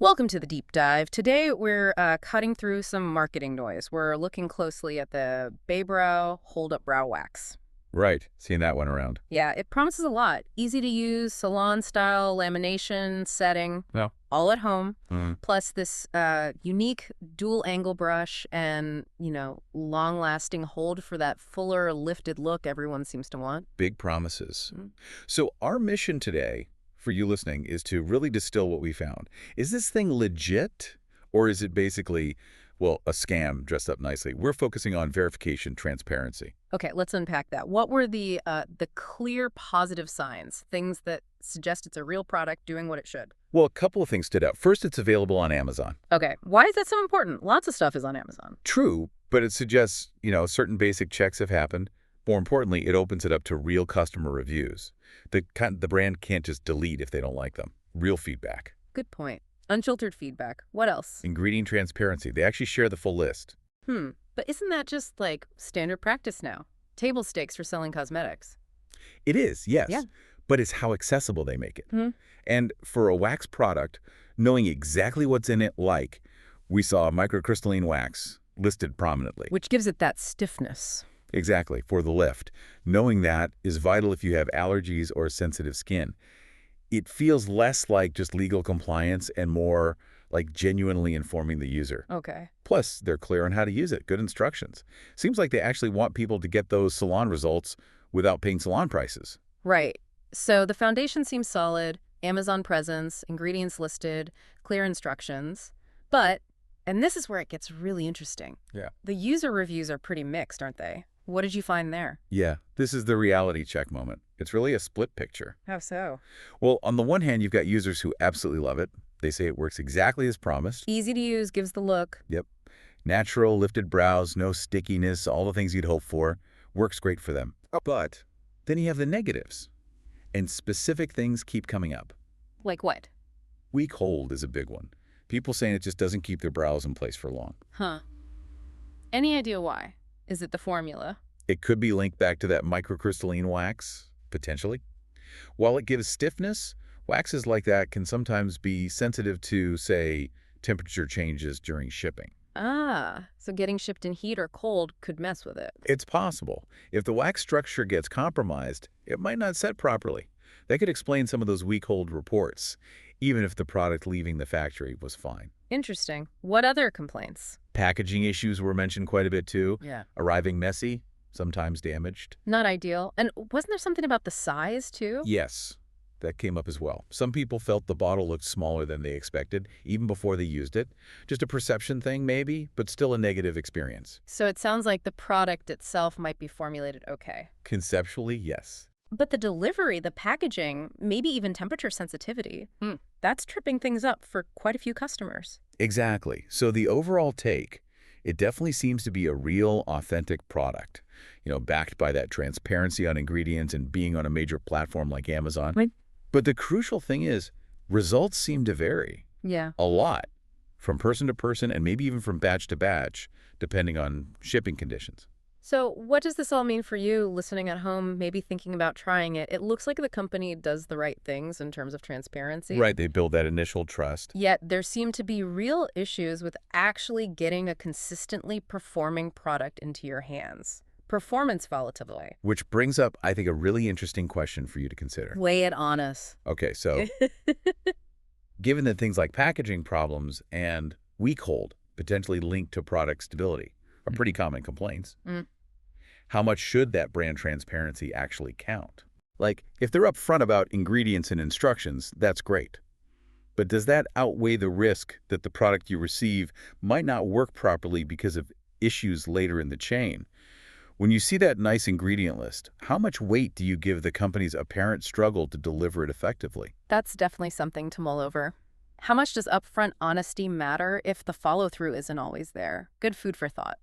Welcome to the deep dive. Today we're cutting through some marketing noise. We're looking closely at the Baebrow Hold Up Wax. Right, seeing that one around. Yeah, it promises a lot. Easy to use, salon-style lamination setting, No. all at home. Mm. Plus this unique dual-angle brush and, long-lasting hold for that fuller, lifted look everyone seems to want. Big promises. Mm. So our mission today, for you listening, is to really distill what we found. Is this thing legit, or is it basically, well, a scam dressed up nicely? We're focusing on verification, transparency. Okay, let's unpack that. What were the clear positive signs, things that suggest it's a real product doing what it should? Well, a couple of things stood out. First, it's available on Amazon. Okay, why is that so important? Lots of stuff is on Amazon. True, but it suggests, certain basic checks have happened. More importantly, it opens it up to real customer reviews. The brand can't just delete if they don't like them. Real feedback. Good point. Unfiltered feedback. What else? Ingredient transparency. They actually share the full list. But isn't that just, like, standard practice now? Table stakes for selling cosmetics. It is, yes. Yeah. But it's how accessible they make it. And for a wax product, knowing exactly what's in it, like we saw microcrystalline wax listed prominently. Which gives it that stiffness. Exactly, for the lift. Knowing that is vital if you have allergies or sensitive skin. It feels less like just legal compliance and more like genuinely informing the user. Okay. Plus, they're clear on how to use it, good instructions. Seems like they actually want people to get those salon results without paying salon prices. Right. So the foundation seems solid, Amazon presence, ingredients listed, clear instructions. But, and this is where it gets really interesting. Yeah. The user reviews are pretty mixed, aren't they? What did you find there? Yeah, this is the reality check moment. It's really a split picture. How so? Well, on the one hand, you've got users who absolutely love it. They say it works exactly as promised. Easy to use, gives the look. Yep. Natural, lifted brows, no stickiness, all the things you'd hope for. Works great for them. But then you have the negatives. And specific things keep coming up. Like what? Weak hold is a big one. People saying it just doesn't keep their brows in place for long. Huh. Any idea why? Is it the formula? It could be linked back to that microcrystalline wax, potentially. While it gives stiffness, waxes like that can sometimes be sensitive to, say, temperature changes during shipping. Ah, so getting shipped in heat or cold could mess with it. It's possible. If the wax structure gets compromised, it might not set properly. That could explain some of those weak hold reports, even if the product leaving the factory was fine. Interesting. What other complaints? Packaging issues were mentioned quite a bit too. Yeah. Arriving messy, sometimes damaged. Not ideal. And wasn't there something about the size, too? Yes, that came up as well. Some people felt the bottle looked smaller than they expected, even before they used it. Just a perception thing, maybe, but still a negative experience. So it sounds like the product itself might be formulated okay. Conceptually, yes. But the delivery, the packaging, maybe even temperature sensitivity, that's tripping things up for quite a few customers. Exactly. So the overall take, it definitely seems to be a real, authentic product, backed by that transparency on ingredients and being on a major platform like Amazon. Right. But the crucial thing is, results seem to vary. Yeah. A lot, from person to person and maybe even from batch to batch, depending on shipping conditions. So what does this all mean for you listening at home, maybe thinking about trying it? It looks like the company does the right things in terms of transparency. Right, they build that initial trust. Yet there seem to be real issues with actually getting a consistently performing product into your hands. Performance volatility. Which brings up, I think, a really interesting question for you to consider. Weigh it on us. Okay, so given that things like packaging problems and weak hold potentially linked to product stability are pretty common complaints, how much should that brand transparency actually count? Like, if they're upfront about ingredients and instructions, that's great. But does that outweigh the risk that the product you receive might not work properly because of issues later in the chain? When you see that nice ingredient list, how much weight do you give the company's apparent struggle to deliver it effectively? That's definitely something to mull over. How much does upfront honesty matter if the follow-through isn't always there? Good food for thought.